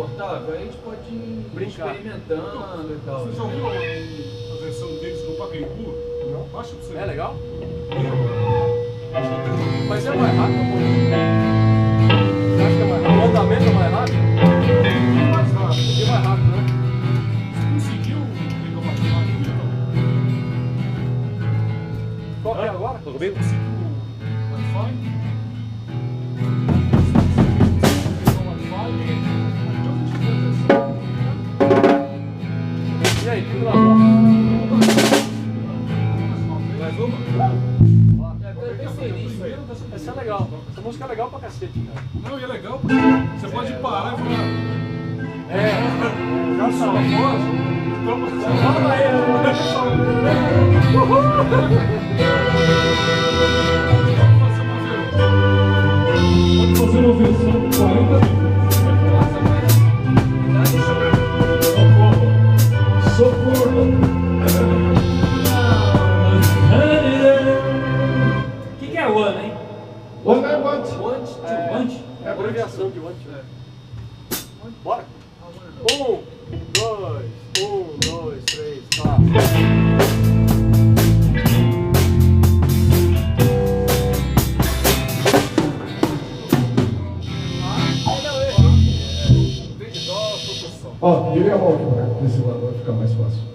confortável, aí a gente pode ir experimentando e tal. Você já ouviu a versão deles no Pacaembu? Não. Baixa pra você. É legal? Mas é mais rápido, pô? Você acha que é mais rápido? O andamento é mais rápido? Mais rápido. É mais rápido, né? Você conseguiu ligar uma chamada aqui, então? Qual que é agora? Você conseguiu o Wi-Fi? E aí, que gravou? Mais uma? É bem feliz isso aí. Essa é legal. Essa música é legal pra cacete, cara. Não, e é legal porque você pode parar e falar. Já só. Fala aí, pode fazer uma versão 40 Socorro. O que é One, hein? One I want. Want? É a abreviação de want. Bora? 1, 2, 3, 4. Ó, virei a mão aqui desse lado, vai ficar mais fácil.